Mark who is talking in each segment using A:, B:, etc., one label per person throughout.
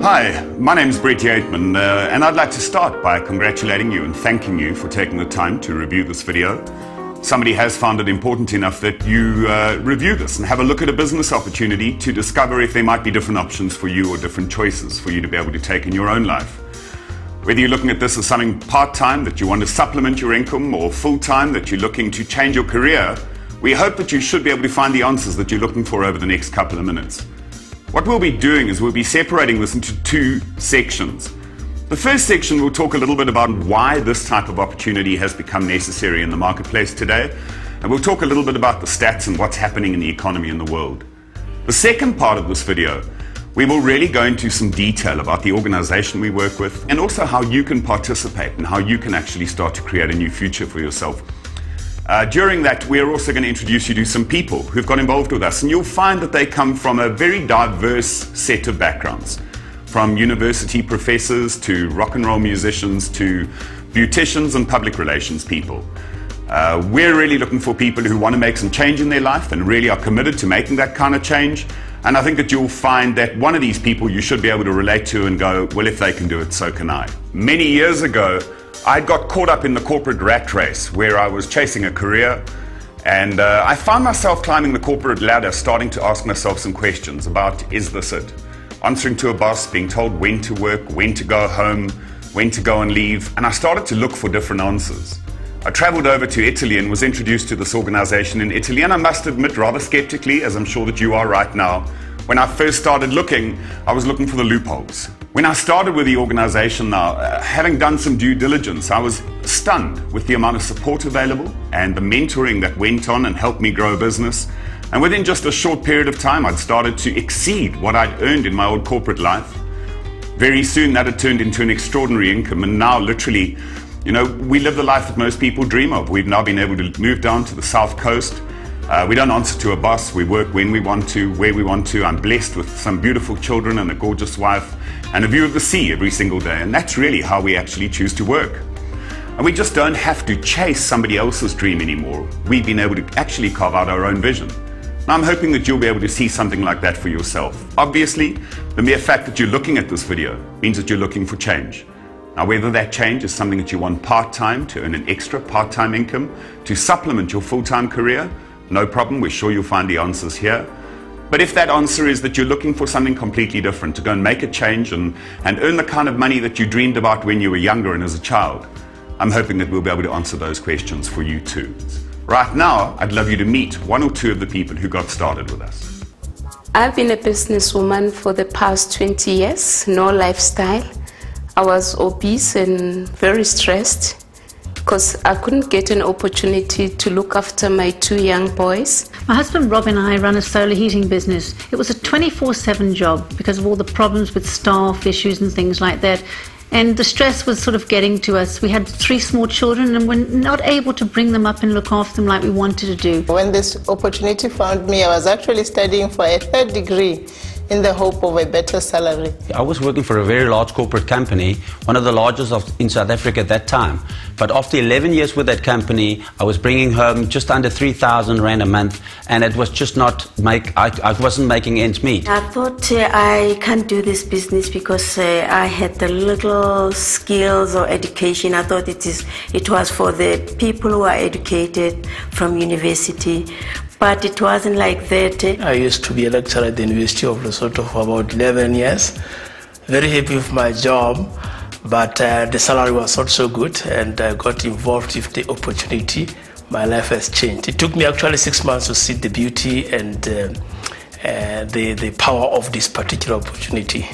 A: Hi, my name is Brett Yateman, and I'd like to start by congratulating you and thanking you for taking the time to review this video. Somebody has found it important enough that you review this and have a look at a business opportunity to discover if there might be different options for you or different choices for you to be able to take in your own life. Whether you're looking at this as something part-time that you want to supplement your income or full-time that you're looking to change your career, we hope that you should be able to find the answers that you're looking for over the next couple of minutes. What we'll be doing is we'll be separating this into two sections. The first section will talk a little bit about why this type of opportunity has become necessary in the marketplace today, and we'll talk a little bit about the stats and what's happening in the economy in the world. The second part of this video, we will really go into some detail about the organization we work with and also how you can participate and how you can actually start to create a new future for yourself. During that, we're also going to introduce you to some people who've got involved with us, and you'll find that they come from a very diverse set of backgrounds, from university professors to rock and roll musicians to beauticians and public relations people. We're really looking for people who want to make some change in their life and really are committed to making that kind of change. And I think that you'll find that one of these people you should be able to relate to and go, well, if they can do it, so can I. Many years ago, I got caught up in the corporate rat race where I was chasing a career, and I found myself climbing the corporate ladder, starting to ask myself some questions about, is this it? Answering to a boss, being told when to work, when to go home, when to go and leave, and I started to look for different answers. I traveled over to Italy and was introduced to this organization in Italy, and I must admit rather skeptically, as I'm sure that you are right now. When I first started looking, I was looking for the loopholes. When I started with the organization now, having done some due diligence, I was stunned with the amount of support available and the mentoring that went on and helped me grow a business. And within just a short period of time, I'd started to exceed what I'd earned in my old corporate life. Very soon that had turned into an extraordinary income, and now literally, you know, we live the life that most people dream of. We've now been able to move down to the South Coast. We don't answer to a boss. We work when we want to, where we want to. I'm blessed with some beautiful children and a gorgeous wife and a view of the sea every single day. And that's really how we actually choose to work. And we just don't have to chase somebody else's dream anymore. We've been able to actually carve out our own vision. Now, I'm hoping that you'll be able to see something like that for yourself. Obviously, the mere fact that you're looking at this video means that you're looking for change. Now, whether that change is something that you want part-time to earn an extra part-time income to supplement your full-time career, no problem, we're sure you'll find the answers here. But if that answer is that you're looking for something completely different, to go and make a change and earn the kind of money that you dreamed about when you were younger and as a child, I'm hoping that we'll be able to answer those questions for you too. Right now, I'd love you to meet one or two of the people who got started with us.
B: I've been a businesswoman for the past 20 years, no lifestyle. I was obese and very stressed because I couldn't get an opportunity to look after my two young boys.
C: My husband Rob and I run a solar heating business. It was a 24/7 job because of all the problems with staff issues and things like that. And the stress was sort of getting to us. We had 3 small children and we're not able to bring them up and look after them like we wanted to do.
D: When this opportunity found me, I was actually studying for a 3rd degree in the hope of a better salary.
E: I was working for a very large corporate company, one of the largest in South Africa at that time. But after 11 years with that company, I was bringing home just under 3,000 Rand a month, and it was just I wasn't making ends meet.
F: I thought I can't do this business because I had the little skills or education. I thought it was for the people who are educated from university. But it wasn't like that.
G: I used to be a lecturer at the University of Lesotho for about 11 years. Very happy with my job, but the salary was not so good, and I got involved with the opportunity. My life has changed. It took me actually 6 months to see the beauty and the power of this particular opportunity.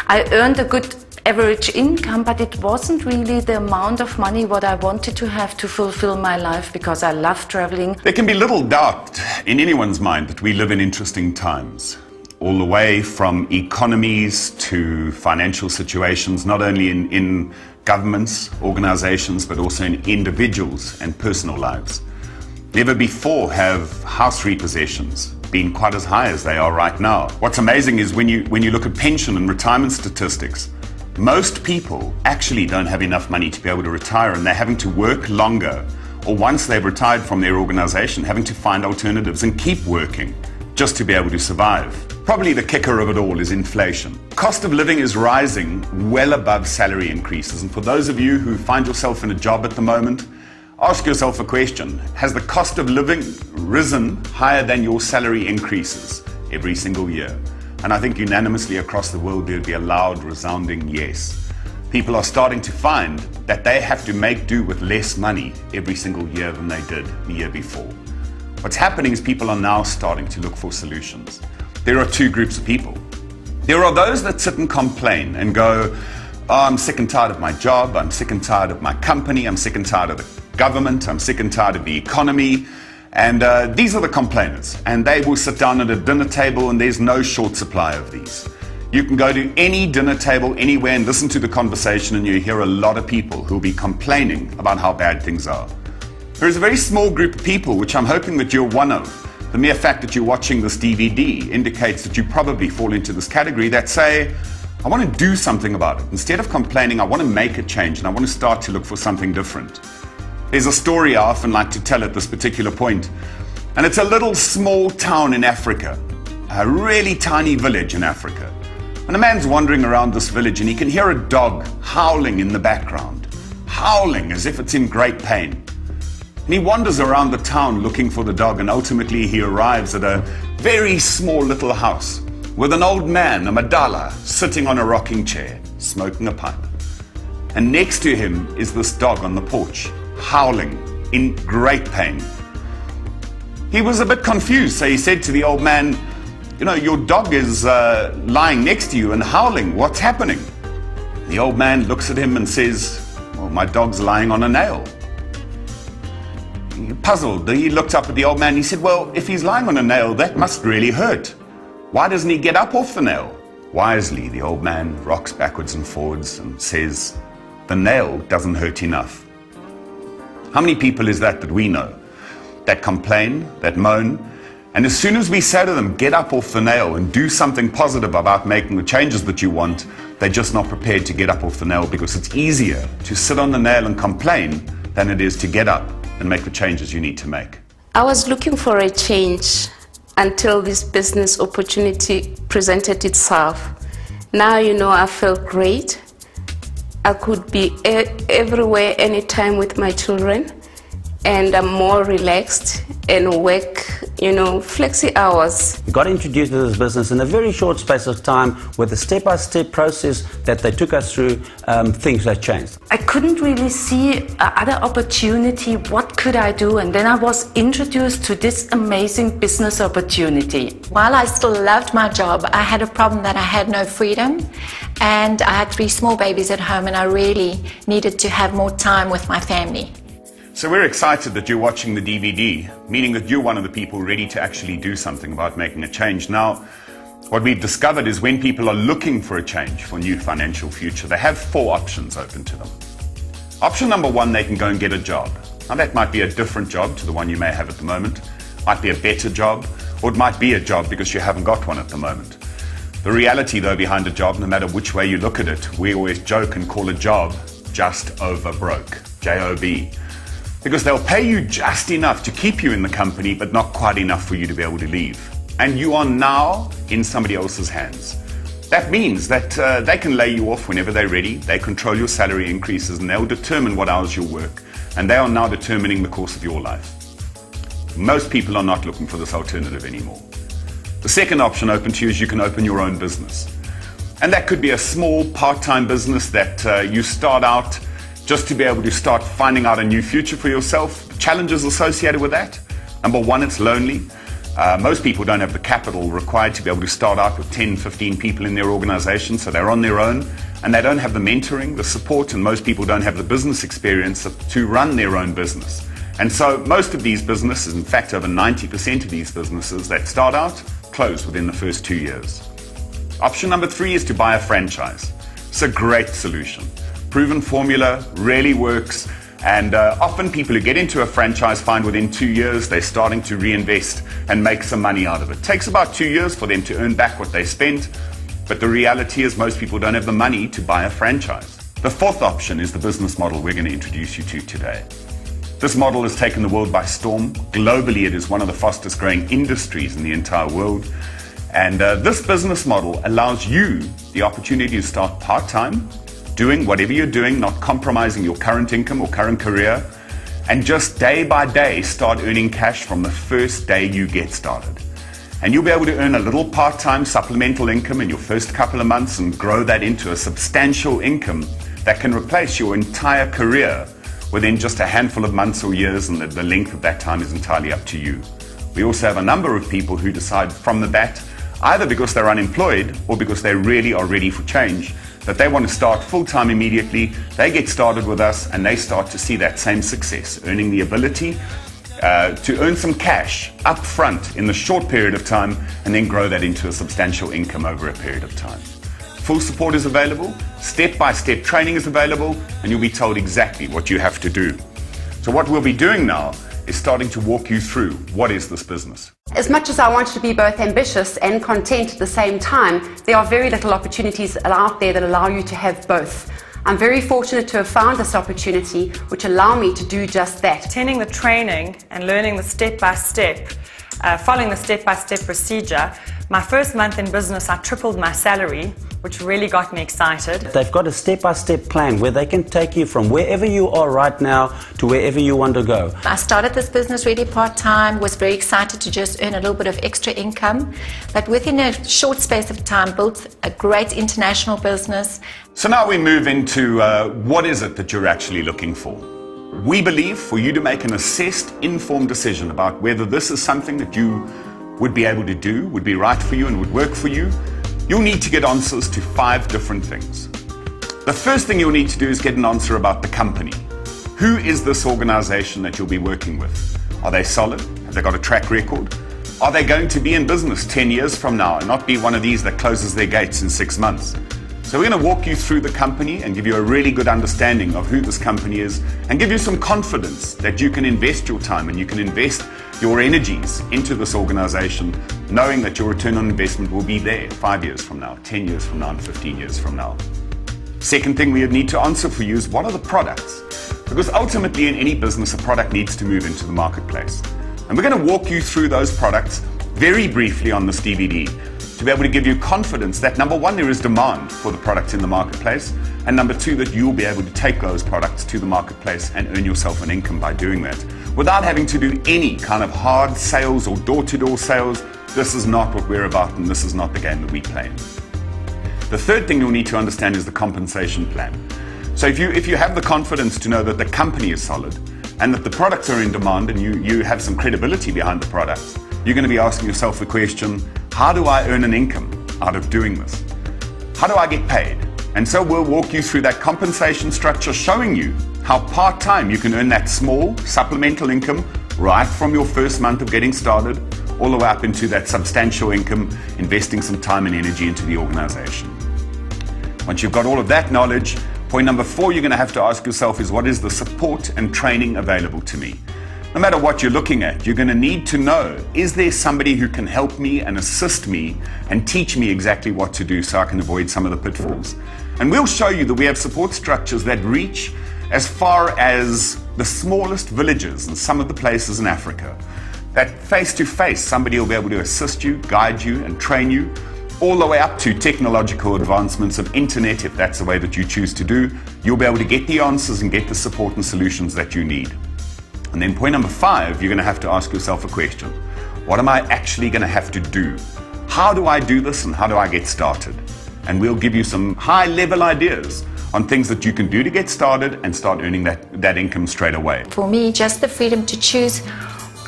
H: I earned a good average income, but it wasn't really the amount of money what I wanted to have to fulfill my life, because I love traveling.
A: There can be little doubt in anyone's mind that we live in interesting times, all the way from economies to financial situations, not only in governments, organizations, but also in individuals and personal lives. Never before have house repossessions been quite as high as they are right now. What's amazing is when you look at pension and retirement statistics, most people actually don't have enough money to be able to retire, and they're having to work longer, or once they've retired from their organization, having to find alternatives and keep working just to be able to survive. Probably the kicker of it all is inflation. Cost of living is rising well above salary increases. And for those of you who find yourself in a job at the moment, ask yourself a question. Has the cost of living risen higher than your salary increases every single year? And I think unanimously across the world there would be a loud, resounding yes. People are starting to find that they have to make do with less money every single year than they did the year before. What's happening is people are now starting to look for solutions. There are two groups of people. There are those that sit and complain and go, oh, I'm sick and tired of my job, I'm sick and tired of my company, I'm sick and tired of the government, I'm sick and tired of the economy. And these are the complainers. And they will sit down at a dinner table and there's no short supply of these. You can go to any dinner table anywhere and listen to the conversation and you hear a lot of people who will be complaining about how bad things are. There is a very small group of people, which I'm hoping that you're one of. The mere fact that you're watching this DVD indicates that you probably fall into this category that say, I want to do something about it. Instead of complaining, I want to make a change and I want to start to look for something different. There's a story I often like to tell at this particular point. And it's a little small town in Africa, a really tiny village in Africa. And a man's wandering around this village and he can hear a dog howling in the background, howling as if it's in great pain. And he wanders around the town looking for the dog and ultimately he arrives at a very small little house with an old man, a Madala, sitting on a rocking chair, smoking a pipe. And next to him is this dog on the porch, howling in great pain. He was a bit confused, so he said to the old man, you know, your dog is lying next to you and howling. What's happening? The old man looks at him and says, well, my dog's lying on a nail. Puzzled, he looked up at the old man and he said, well, if he's lying on a nail, that must really hurt. Why doesn't he get up off the nail? Wisely, the old man rocks backwards and forwards and says, the nail doesn't hurt enough. How many people is that we know that complain, that moan, and as soon as we say to them, get up off the nail and do something positive about making the changes that you want, they're just not prepared to get up off the nail because it's easier to sit on the nail and complain than it is to get up and make the changes you need to make.
B: I was looking for a change until this business opportunity presented itself. Now, you know, I felt great. I could be everywhere, anytime with my children, and I'm more relaxed and work, you know, flexi hours.
E: We got introduced to this business in a very short space of time with a step-by-step process that they took us through. Things that changed.
H: I couldn't really see other opportunity. What could I do? And then I was introduced to this amazing business opportunity.
I: While I still loved my job, I had a problem that I had no freedom, and I had 3 small babies at home, and I really needed to have more time with my family.
A: So we're excited that you're watching the DVD, meaning that you're one of the people ready to actually do something about making a change. Now, what we've discovered is when people are looking for a change for a new financial future, they have 4 options open to them. Option number 1, they can go and get a job. Now that might be a different job to the one you may have at the moment, might be a better job, or it might be a job because you haven't got one at the moment. The reality though behind a job, no matter which way you look at it, we always joke and call a job just over broke, J-O-B. Because they'll pay you just enough to keep you in the company, but not quite enough for you to be able to leave. And you are now in somebody else's hands. That means that they can lay you off whenever they're ready, they control your salary increases, and they'll determine what hours you'll work. And they are now determining the course of your life. Most people are not looking for this alternative anymore. The second option open to you is you can open your own business. And that could be a small part-time business that you start out just to be able to start finding out a new future for yourself. The challenges associated with that. Number 1, it's lonely. Most people don't have the capital required to be able to start out with 10, 15 people in their organization, so they're on their own, and they don't have the mentoring, the support, and most people don't have the business experience to run their own business. And so most of these businesses, in fact over 90% of these businesses that start out, close within the first 2 years. Option number 3 is to buy a franchise. It's a great solution. Proven formula, really works, and often people who get into a franchise find within 2 years they're starting to reinvest and make some money out of it. It takes about 2 years for them to earn back what they spent, but the reality is most people don't have the money to buy a franchise. The 4th option is the business model we're going to introduce you to today. This model has taken the world by storm. Globally, it is one of the fastest growing industries in the entire world. And this business model allows you the opportunity to start part-time, doing whatever you're doing, not compromising your current income or current career, and just day by day start earning cash from the first day you get started. And you'll be able to earn a little part-time supplemental income in your first couple of months and grow that into a substantial income that can replace your entire career within just a handful of months or years, and the length of that time is entirely up to you. We also have a number of people who decide from the bat, either because they're unemployed or because they really are ready for change, that they want to start full-time immediately. They get started with us and they start to see that same success, earning the ability to earn some cash up front in the short period of time and then grow that into a substantial income over a period of time. Full support is available, step-by-step training is available, and you'll be told exactly what you have to do. So what we'll be doing now is starting to walk you through what is this business.
J: As much as I wanted to be both ambitious and content at the same time, there are very little opportunities out there that allow you to have both. I'm very fortunate to have found this opportunity which allow me to do just that.
K: Attending the training and learning the step-by-step, following the step-by-step procedure, my first month in business I tripled my salary, which really got me excited.
E: They've got a step-by-step plan where they can take you from wherever you are right now to wherever you want to go.
I: I started this business really part-time, was very excited to just earn a little bit of extra income, but within a short space of time built a great international business.
A: So now we move into what is it that you're actually looking for. We believe for you to make an assessed, informed decision about whether this is something that you would be able to do, would be right for you and would work for you, you'll need to get answers to 5 different things. The first thing you'll need to do is get an answer about the company. Who is this organization that you'll be working with? Are they solid? Have they got a track record? Are they going to be in business 10 years from now and not be one of these that closes their gates in 6 months? So we're going to walk you through the company and give you a really good understanding of who this company is and give you some confidence that you can invest your time and you can invest your energies into this organization, knowing that your return on investment will be there 5 years from now, 10 years from now, and 15 years from now. Second thing we need to answer for you is what are the products? Because ultimately in any business, a product needs to move into the marketplace. And we're going to walk you through those products very briefly on this DVD to be able to give you confidence that number one, there is demand for the products in the marketplace, and number two, that you'll be able to take those products to the marketplace and earn yourself an income by doing that without having to do any kind of hard sales or door-to-door sales. This is not what we're about, and this is not the game that we play in. The third thing you'll need to understand is the compensation plan. So if you have the confidence to know that the company is solid and that the products are in demand and you have some credibility behind the products, you're going to be asking yourself the question, how do I earn an income out of doing this? How do I get paid? And so we'll walk you through that compensation structure, showing you how part-time you can earn that small supplemental income right from your first month of getting started all the way up into that substantial income, investing some time and energy into the organization. Once you've got all of that knowledge, point number 4 you're going to have to ask yourself is, what is the support and training available to me? No matter what you're looking at, you're going to need to know, is there somebody who can help me and assist me and teach me exactly what to do so I can avoid some of the pitfalls? And we'll show you that we have support structures that reach as far as the smallest villages and some of the places in Africa. That face-to-face, somebody will be able to assist you, guide you, and train you, all the way up to technological advancements of internet, if that's the way that you choose to do. You'll be able to get the answers and get the support and solutions that you need. And then point number 5, you're going to have to ask yourself a question. What am I actually going to have to do? How do I do this and how do I get started? And we'll give you some high-level ideas on things that you can do to get started and start earning that income straight away.
I: For me, just the freedom to choose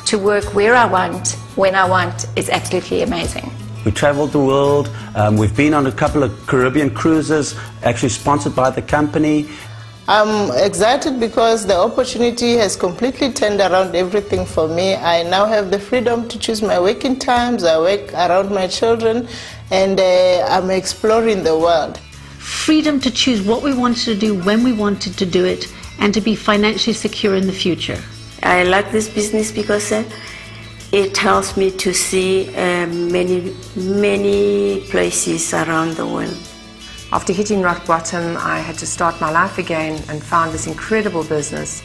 I: to work where I want, when I want, is absolutely amazing.
E: We traveled the world. We've been on a couple of Caribbean cruises, actually sponsored by the company.
D: I'm excited because the opportunity has completely turned around everything for me. I now have the freedom to choose my working times. I work around my children, and I'm exploring the world.
C: Freedom to choose what we wanted to do, when we wanted to do it, and to be financially secure in the future.
F: I like this business because it helps me to see many places around the world.
L: After hitting rock bottom, I had to start my life again and found this incredible business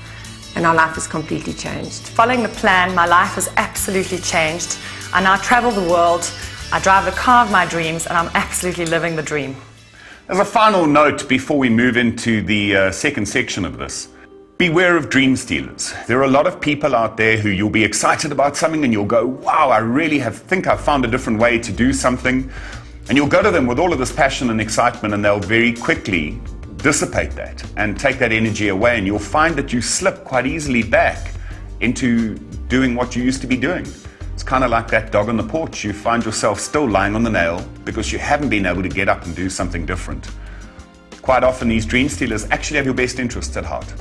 F: and our life has completely changed.
K: Following the plan, my life has absolutely changed. I now travel the world, I drive the car of my dreams, and I'm absolutely living the dream.
A: As a final note before we move into the second section of this, beware of dream stealers. There are a lot of people out there who you'll be excited about something and you'll go, wow, I really think I've found a different way to do something. And you'll go to them with all of this passion and excitement, and they'll very quickly dissipate that and take that energy away, and you'll find that you slip quite easily back into doing what you used to be doing. It's kind of like that dog on the porch. You find yourself still lying on the nail because you haven't been able to get up and do something different. Quite often these dream stealers actually have your best interests at heart.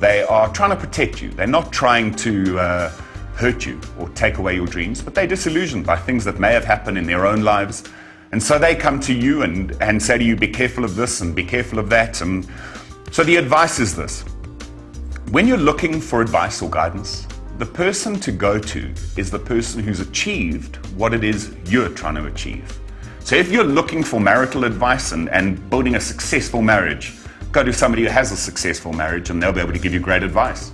A: They are trying to protect you. They're not trying to hurt you or take away your dreams, but they're disillusioned by things that may have happened in their own lives. And so they come to you and say to you, be careful of this and be careful of that. And so the advice is this. When you're looking for advice or guidance, the person to go to is the person who's achieved what it is you're trying to achieve. So if you're looking for marital advice and building a successful marriage, go to somebody who has a successful marriage and they'll be able to give you great advice.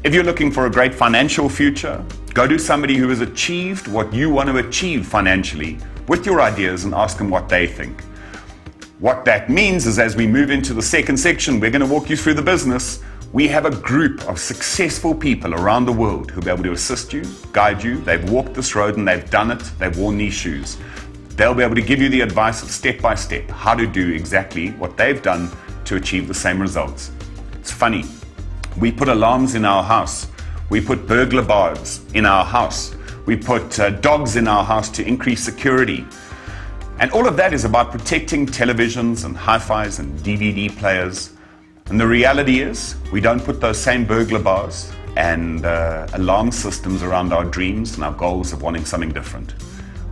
A: If you're looking for a great financial future, go to somebody who has achieved what you want to achieve financially with your ideas and ask them what they think. What that means is, as we move into the second section, we're going to walk you through the business. We have a group of successful people around the world who'll be able to assist you, guide you. They've walked this road and they've done it. They've worn these shoes. They'll be able to give you the advice of step by step how to do exactly what they've done to achieve the same results. It's funny. We put alarms in our house. We put burglar bars in our house. We put dogs in our house to increase security. And all of that is about protecting televisions and hi-fis and DVD players. And the reality is, we don't put those same burglar bars and alarm systems around our dreams and our goals of wanting something different.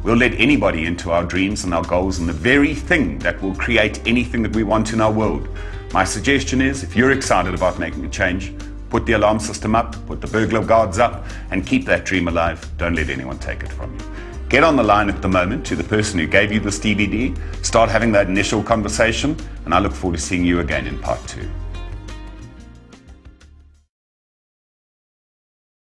A: We'll let anybody into our dreams and our goals and the very thing that will create anything that we want in our world. My suggestion is, if you're excited about making a change, put the alarm system up, put the burglar guards up, and keep that dream alive. Don't let anyone take it from you. Get on the line at the moment to the person who gave you this DVD, start having that initial conversation, and I look forward to seeing you again in part 2.